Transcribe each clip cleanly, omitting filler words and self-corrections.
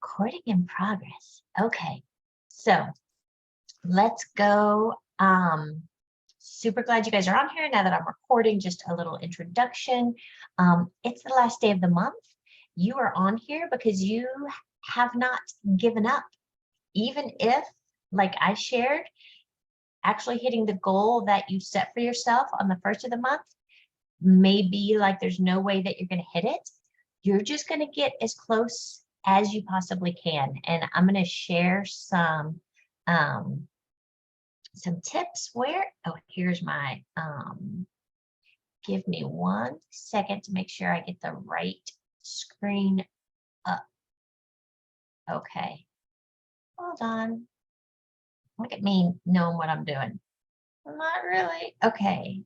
Recording in progress. Okay, so let's go. Super glad you guys are on here now that I'm recording. Just a little introduction. It's the last day of the month. You are on here because you have not given up. Even if, like I shared, actually hitting the goal that you set for yourself on the first of the month may be like there's no way that you're going to hit it. You're just going to get as close as you possibly can. And I'm going to share some tips where, oh, here's my, give me 1 second to make sure I get the right screen up. Okay, hold on. Look at me knowing what I'm doing. Not really. Okay.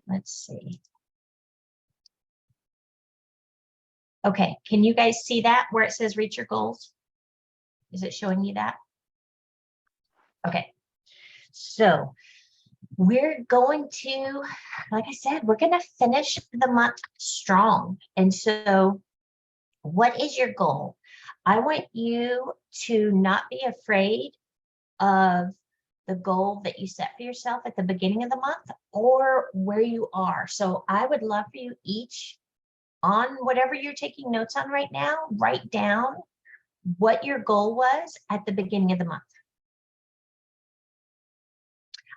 Let's see. Okay, can you guys see that where it says reach your goals? Is it showing you that? Okay, so we're going to, like I said, we're going to finish the month strong. And so what is your goal? I want you to not be afraid of the goal that you set for yourself at the beginning of the month or where you are. So I would love for you each, on whatever you're taking notes on right now, write down what your goal was at the beginning of the month.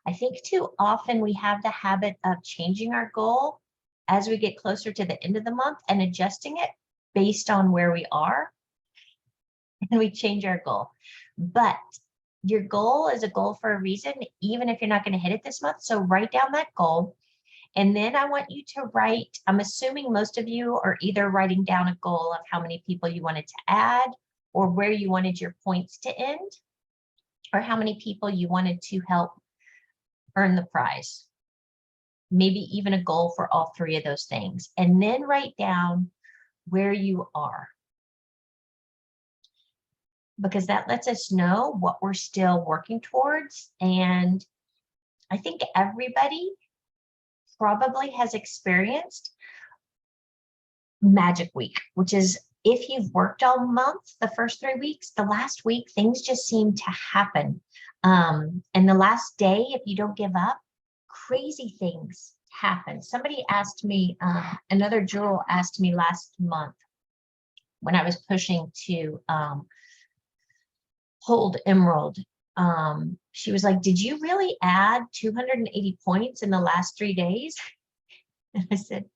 I think too often we have the habit of changing our goal as we get closer to the end of the month and adjusting it based on where we are, and we change our goal. But your goal is a goal for a reason, even if you're not going to hit it this month. So write down that goal. And then I want you to write, I'm assuming most of you are either writing down a goal of how many people you wanted to add or where you wanted your points to end, or how many people you wanted to help earn the prize. Maybe even a goal for all 3 of those things. And then write down where you are, because that lets us know what we're still working towards. And I think everybody probably has experienced Magic Week, which is if you've worked all month, the first 3 weeks, the last week, things just seem to happen. And the last day, if you don't give up, crazy things happen. Somebody asked me, another jewel asked me last month when I was pushing to hold Emerald. She was like, did you really add 280 points in the last 3 days? And I said,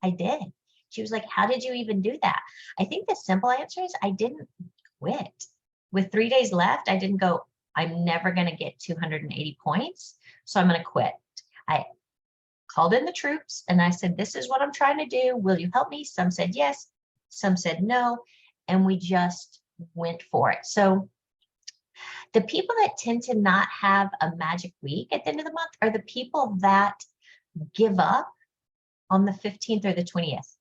I did. She was like, how did you even do that? I think the simple answer is I didn't quit. With 3 days left, I didn't go, I'm never going to get 280 points, so I'm going to quit. I called in the troops and I said, this is what I'm trying to do. Will you help me? Some said yes, some said no, and we just went for it. So the people that tend to not have a magic week at the end of the month are the people that give up on the 15th or the 20th.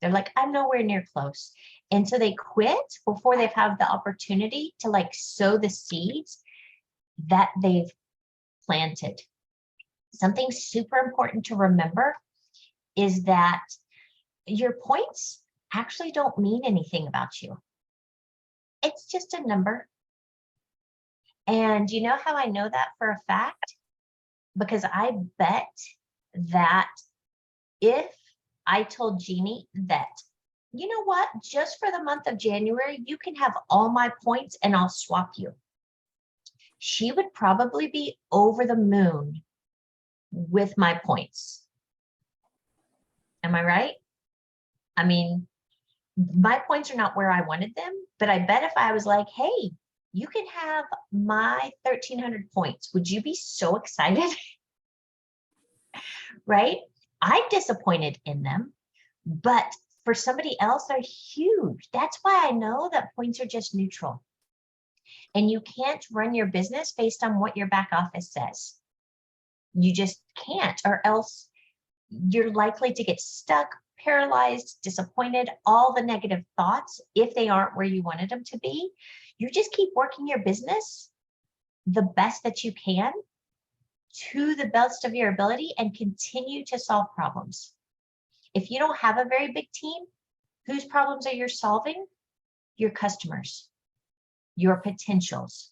They're like, I'm nowhere near close. And so they quit before they've had the opportunity to like sow the seeds that they've planted. Something super important to remember is that your points actually don't mean anything about you. It's just a number. And you know how I know that for a fact? Because I bet that if I told Jeannie that, you know what, just for the month of January, you can have all my points and I'll swap you, she would probably be over the moon with my points. Am I right? I mean, my points are not where I wanted them, but I bet if I was like, hey, you can have my 1,300 points, would you be so excited? Right? I'm disappointed in them, but for somebody else, they're huge. That's why I know that points are just neutral. And you can't run your business based on what your back office says. You just can't, or else you're likely to get stuck, paralyzed, disappointed, all the negative thoughts, if they aren't where you wanted them to be. You just keep working your business the best that you can, to the best of your ability, and continue to solve problems. If you don't have a very big team, Whose problems are you solving? Your customers, your potentials,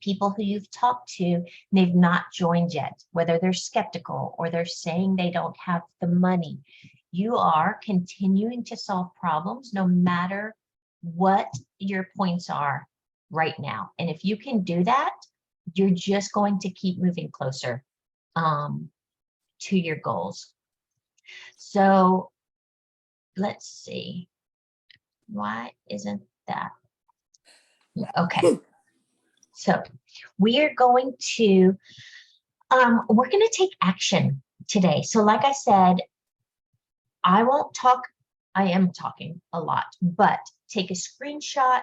people who you've talked to, and they've not joined yet, whether they're skeptical or they're saying they don't have the money. You are continuing to solve problems no matter what your points are right now. And if you can do that, you're just going to keep moving closer to your goals. So let's see. Why isn't that? Okay. So we are going to, we're going to take action today. So like I said, I won't talk, I am talking a lot, but take a screenshot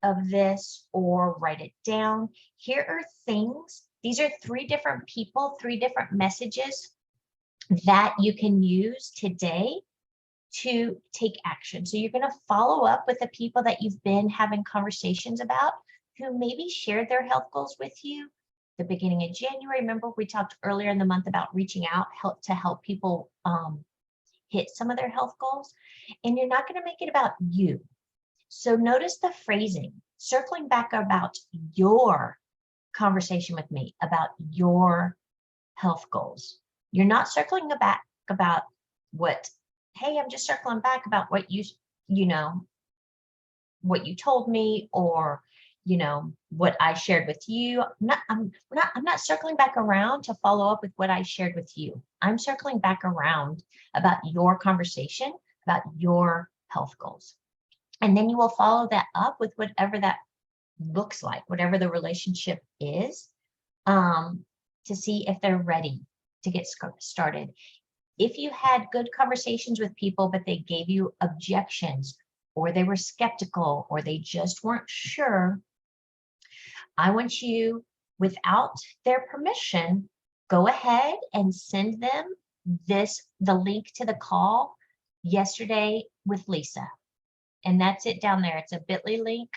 of this or write it down. Here are things, these are 3 different people, 3 different messages that you can use today to take action. So you're going to follow up with the people that you've been having conversations about who maybe shared their health goals with you the beginning of January. Remember, we talked earlier in the month about reaching out to help people hit some of their health goals. And you're not going to make it about you. So notice the phrasing, circling back about your conversation with me, about your health goals. You're not circling back about what, hey, I'm just circling back about what you know, what you told me, or, you know, what I shared with you. I'm not circling back around to follow up with what I shared with you. I'm circling back around about your conversation, about your health goals. And then you will follow that up with whatever that looks like, whatever the relationship is, to see if they're ready to get started. If you had good conversations with people, but they gave you objections, or they were skeptical, or they just weren't sure, I want you, without their permission, go ahead and send them the link to the call yesterday with Lisa. And that's it down there. It's a bit.ly link,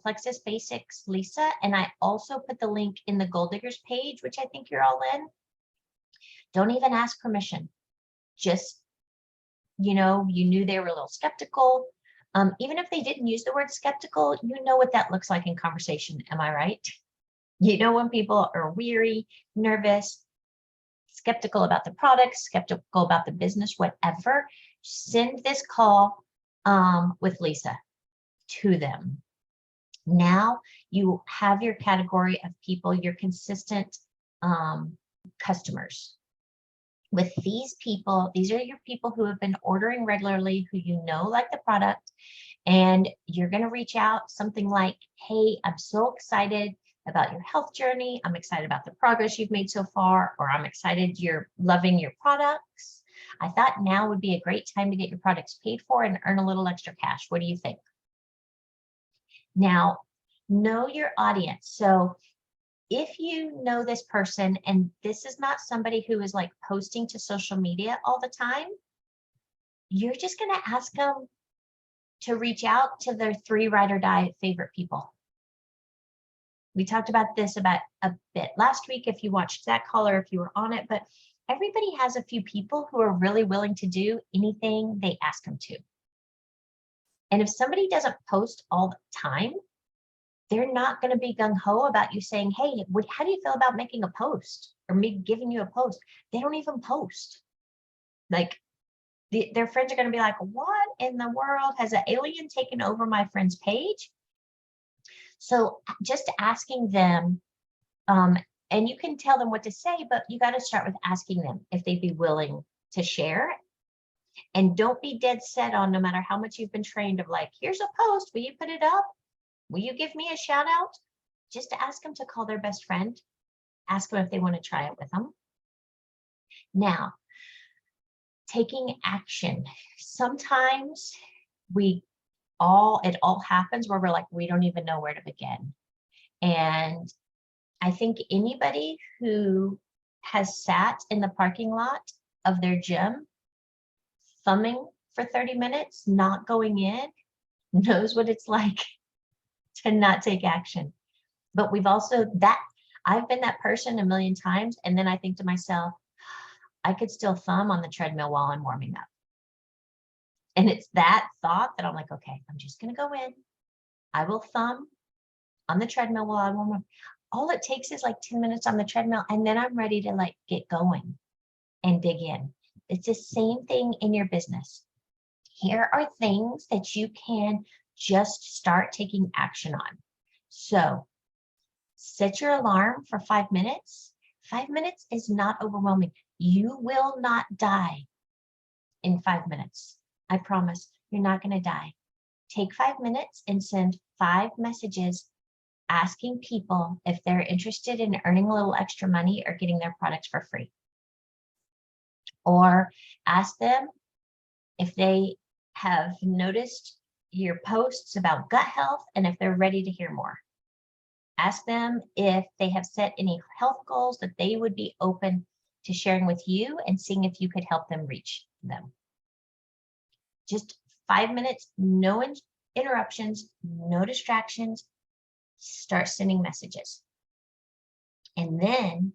Plexus Basics Lisa. And I also put the link in the Goal Diggers page, which I think you're all in. Don't even ask permission. Just, you know, you knew they were a little skeptical. Even if they didn't use the word skeptical, you know what that looks like in conversation. Am I right? You know, when people are weary, nervous, skeptical about the product, skeptical about the business, whatever, send this call with Lisa to them. Now you have your category of people, your consistent customers. With these people, these are your people who have been ordering regularly, who you know like the product, and you're going to reach out something like, hey, I'm so excited about your health journey. I'm excited about the progress you've made so far, or I'm excited you're loving your products. I thought now would be a great time to get your products paid for and earn a little extra cash. What do you think? Now, know your audience. So if you know this person and this is not somebody who is like posting to social media all the time, you're just going to ask them to reach out to their 3 ride or die favorite people. We talked about this about a bit last week if you watched that call or if you were on it, but everybody has a few people who are really willing to do anything they ask them to. And if somebody doesn't post all the time, they're not going to be gung-ho about you saying, hey, how do you feel about making a post or me giving you a post? They don't even post. Like their friends are going to be like, what in the world? Has an alien taken over my friend's page? So just asking them, and you can tell them what to say, but you got to start with asking them if they'd be willing to share. And don't be dead set on, no matter how much you've been trained, of like, here's a post, will you put it up? Will you give me a shout out? Just to ask them to call their best friend. Ask them if they want to try it with them. Now, taking action. Sometimes it all happens where we're like, we don't even know where to begin. And I think anybody who has sat in the parking lot of their gym, thumbing for 30 minutes, not going in, knows what it's like to not take action. But I've been that person a million times. And then I think to myself, I could still thumb on the treadmill while I'm warming up. And it's that thought that I'm like, okay, I'm just going to go in. I will thumb on the treadmill while I warm up. All it takes is like 10 minutes on the treadmill, and then I'm ready to like get going and dig in. It's the same thing in your business. Here are things that you can just start taking action on. So set your alarm for 5 minutes. 5 minutes is not overwhelming. You will not die in 5 minutes. I promise you're not going to die. Take 5 minutes and send 5 messages asking people if they're interested in earning a little extra money or getting their products for free. Or ask them if they have noticed your posts about gut health and if they're ready to hear more. Ask them if they have set any health goals that they would be open to sharing with you and seeing if you could help them reach them. Just 5 minutes, no interruptions, no distractions. Start sending messages. And then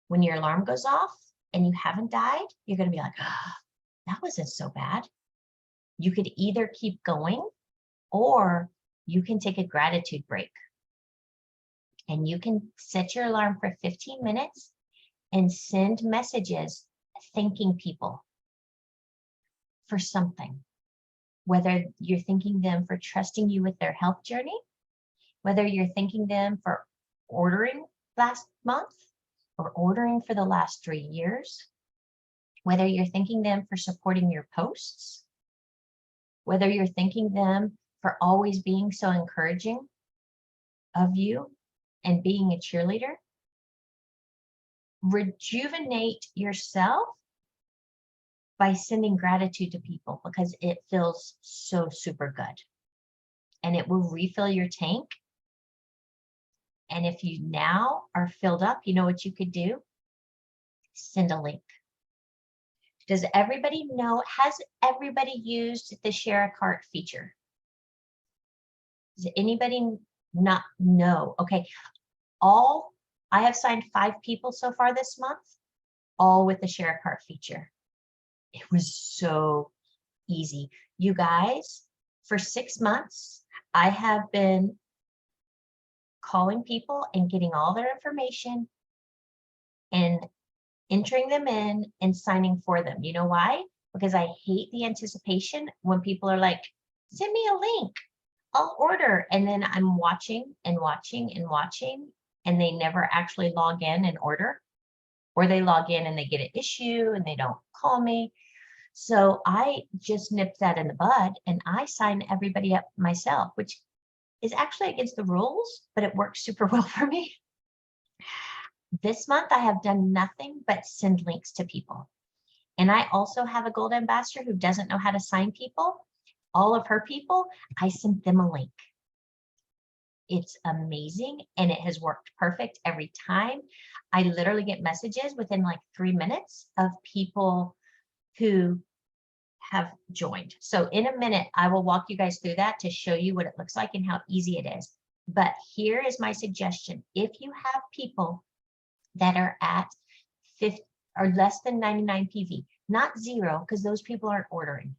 when your alarm goes off and you haven't died, you're going to be like, oh, that wasn't so bad. You could either keep going or you can take a gratitude break. And you can set your alarm for 15 minutes and send messages thanking people for something. Whether you're thanking them for trusting you with their health journey, whether you're thanking them for ordering last month or ordering for the last 3 years, whether you're thanking them for supporting your posts, whether you're thanking them for always being so encouraging of you and being a cheerleader. Rejuvenate yourself by sending gratitude to people because it feels so super good. And it will refill your tank. And if you now are filled up, you know what you could do? Send a link. Does everybody know, has everybody used the share a cart feature? Does anybody not know? Okay, I have signed 5 people so far this month, all with the share a cart feature. It was so easy. You guys, for 6 months, I have been calling people and getting all their information and entering them in and signing for them. You know why? Because I hate the anticipation when people are like, send me a link, I'll order. And then I'm watching and watching and watching, and they never actually log in and order, or they log in and they get an issue and they don't call me. So I just nipped that in the bud and I sign everybody up myself, which is actually against the rules, but it works super well for me. This month, I have done nothing but send links to people. And I also have a gold ambassador who doesn't know how to sign people. All of her people, I sent them a link. It's amazing and it has worked perfect every time. I literally get messages within like 3 minutes of people who have joined. So in a minute, I will walk you guys through that to show you what it looks like and how easy it is. But here is my suggestion. If you have people that are at 50 or less than 99 PV, not 0, because those people aren't ordering,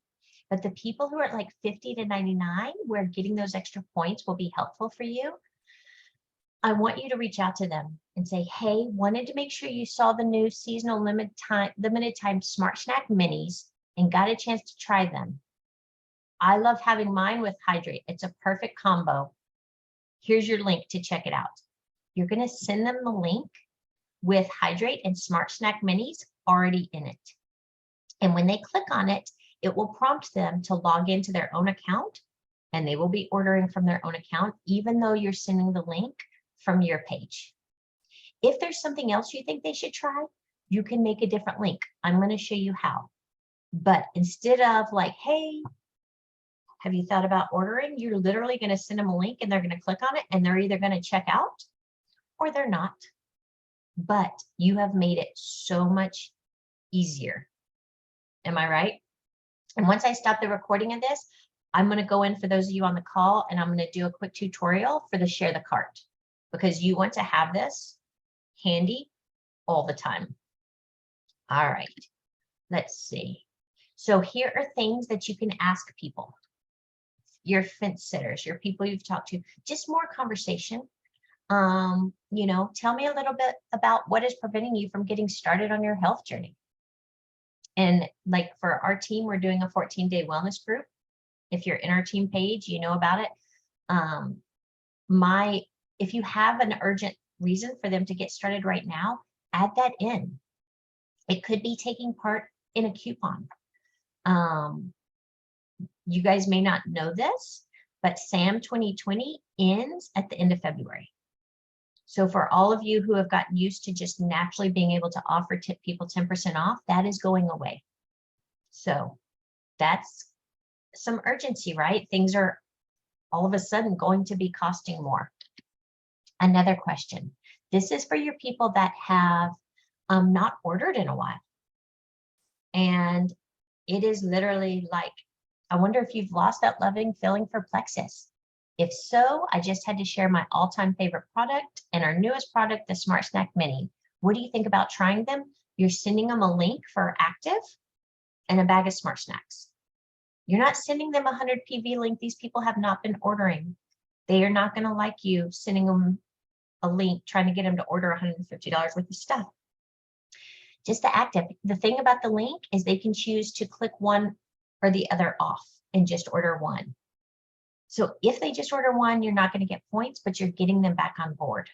but the people who are at like 50 to 99, where getting those extra points will be helpful for you, I want you to reach out to them and say, hey, wanted to make sure you saw the new seasonal limited time Smart Snack minis and got a chance to try them. I love having mine with Hydrate. It's a perfect combo. Here's your link to check it out. You're going to send them the link with Hydrate and Smart Snack minis already in it. And when they click on it, it will prompt them to log into their own account, and they will be ordering from their own account, even though you're sending the link from your page. If there's something else you think they should try, you can make a different link. I'm going to show you how. But instead of like, hey, have you thought about ordering? You're literally going to send them a link and they're going to click on it and they're either going to check out or they're not. But you have made it so much easier. Am I right? And once I stop the recording of this, I'm going to go in for those of you on the call and I'm going to do a quick tutorial for the share the cart, because you want to have this handy all the time. All right, let's see. So here are things that you can ask people, your fence sitters, your people you've talked to, just more conversation. You know, tell me a little bit about what is preventing you from getting started on your health journey. And like for our team, we're doing a 14-day wellness group. If you're in our team page, you know about it. If you have an urgent reason for them to get started right now, add that in. It could be taking part in a coupon. You guys may not know this, but SAM 2020 ends at the end of February. So for all of you who have gotten used to just naturally being able to offer people 10% off, that is going away. So that's some urgency, right? Things are all of a sudden going to be costing more. Another question. This is for your people that have not ordered in a while. And it is literally like, I wonder if you've lost that loving feeling for Plexus. If so, I just had to share my all-time favorite product and our newest product, the Smart Snack Mini. What do you think about trying them? You're sending them a link for Active and a bag of Smart Snacks. You're not sending them a 100 PV link. These people have not been ordering. They are not going to like you sending them a link, trying to get them to order $150 worth of stuff. Just the Active. The thing about the link is they can choose to click one or the other off and just order one. So if they just order one, you're not going to get points, but you're getting them back on board.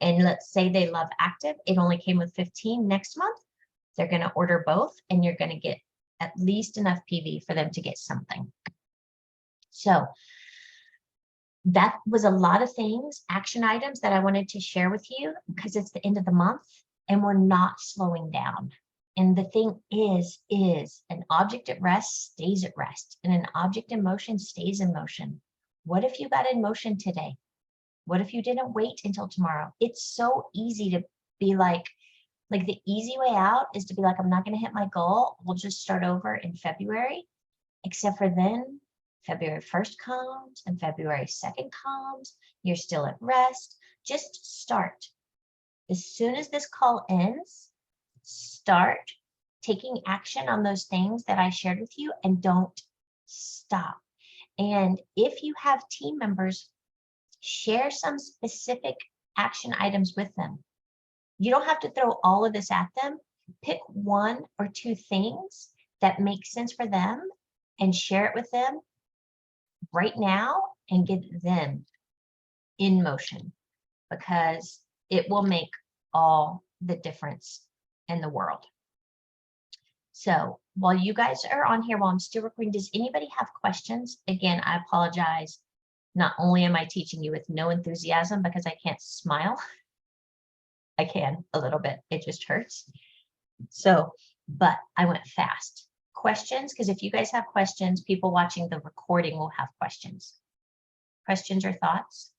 And let's say they love Active. It only came with 15 next month. They're going to order both and you're going to get at least enough PV for them to get something. So that was a lot of things, action items that I wanted to share with you because it's the end of the month and we're not slowing down. And the thing is an object at rest stays at rest and an object in motion stays in motion. What if you got in motion today? What if you didn't wait until tomorrow? It's so easy to be like the easy way out is to be like, I'm not going to hit my goal. We'll just start over in February, except for then February 1st comes and February 2nd comes. You're still at rest. Just start. As soon as this call ends, start taking action on those things that I shared with you and don't stop. And if you have team members, share some specific action items with them. You don't have to throw all of this at them. Pick one or two things that make sense for them and share it with them right now and get them in motion because it will make all the difference in the world. So while you guys are on here, while I'm still recording, does anybody have questions? Again, I apologize. Not only am I teaching you with no enthusiasm because I can't smile. I can a little bit, it just hurts. So, but I went fast. Questions, because if you guys have questions, people watching the recording will have questions. Questions or thoughts?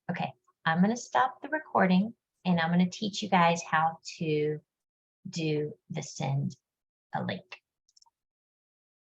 Okay, I'm going to stop the recording and I'm going to teach you guys how to do the send a link.